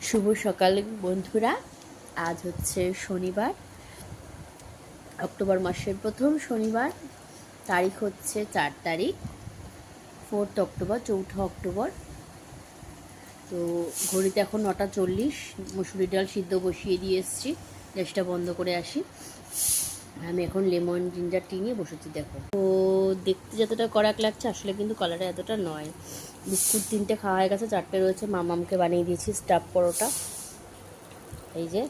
শুভ সকাল বন্ধুরা। আজ হচ্ছে শনিবার, অক্টোবর মাসের প্রথম শনিবার। তারিখ হচ্ছে 4 তারিখ, 4 অক্টোবর, 4 অক্টোবর। তো ঘড়িতে এখন 9:40। মুসুরি ডাল সিদ্ধ বসিয়ে দিয়ে এসেছি, গ্যাসটা বন্ধ করে আসি। আমি এখন লেমন জিঞ্জার টি নিয়ে বসেছি। দেখো তো দেখতে যতটা কড়াক লাগছে, আসলে কিন্তু কালারটা এতটা নয়। বিস্কুট 3টে খাওয়া হয়ে গেছে, 4টে রয়েছে। মামামকে বানিয়ে দিয়েছি স্টাফ পরোটা। এই যে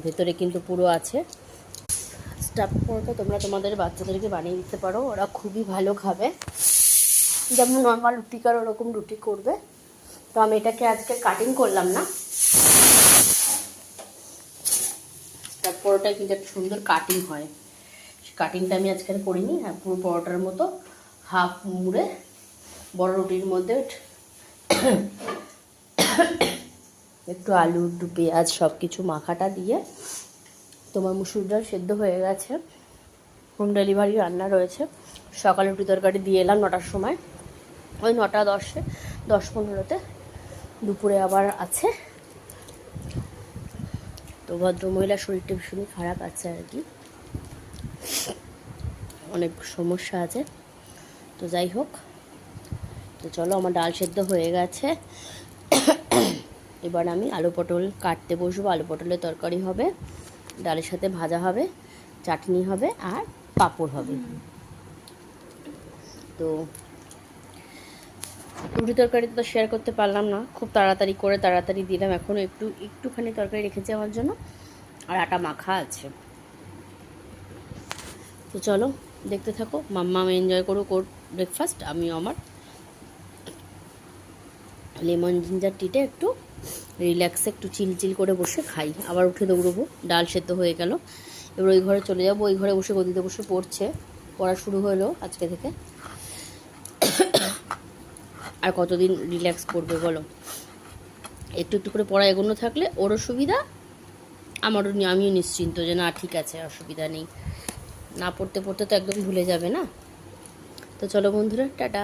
ভেতরে কিন্তু পুরো আছে স্টাফ পরোটা। তোমরা তোমাদের বাচ্চাদেরকে বানিয়ে দিতে পারো, ওরা খুবই ভালো খাবে। যেমন নর্মাল রুটি করো ওরকম রুটি করবে। তো আমি এটাকে আজকে কাটিং করলাম না। স্টাফ পরোটায় কিন্তু একটা সুন্দর কাটিং হয়, কাটিংটা আমি আজকে করিনি। হ্যাঁ, পুরো পরোটার মতো হাফ মুড়ে বড় রুটির মধ্যে একটু আলু, একটু পেঁয়াজ, সব কিছু মাখাটা দিয়ে। তোমার মুসুর ডাল সেদ্ধ হয়ে গেছে, হোম ডেলিভারি রান্না রয়েছে। সকালে রুটি তরকারি দিয়ে এলাম 9টার সময়, ওই 9:10, 10-15তে। দুপুরে আবার আছে। তো ভদ্রমহিলার শরীরটা ভীষণই খারাপ আছে আর কি, অনেক সমস্যা আছে। তো যাই হোক, তো চলো, আমার ডাল সেদ্ধ হয়ে গেছে। এবার আমি আলু পটল কাটতে বসবো। আলু পটলের তরকারি হবে, ডালের সাথে ভাজা হবে, চাটনি হবে আর পাঁপড় হবে। তো রুটি তরকারি তো শেয়ার করতে পারলাম না, খুব তাড়াতাড়ি দিলাম। এখনও একটুখানি তরকারি রেখেছি আমার জন্য, আর আটা মাখা আছে। তো চলো দেখতে থাকো, মাম্মাম এনজয় করুক ওর ব্রেকফাস্ট, আমিও আমার লেমন জিঞ্জার টিতে একটু রিল্যাক্সে একটু চিল করে বসে খাই। আবার উঠে দৌড়বো, ডাল সেদ্ধ হয়ে গেল। এবার ওই ঘরে চলে যাবো, ওই ঘরে বসে গদিতে বসে পড়া শুরু হলো আজকে থেকে। আর কতদিন রিল্যাক্স করবে বলো? একটু করে পড়া এগোনো থাকলে ওরও সুবিধা, আমারও, আমিও নিশ্চিন্ত যে না ঠিক আছে, অসুবিধা নেই। না পড়তে তো একদম ভুলে যাবে না। তো চলো বন্ধুরা, টাটা।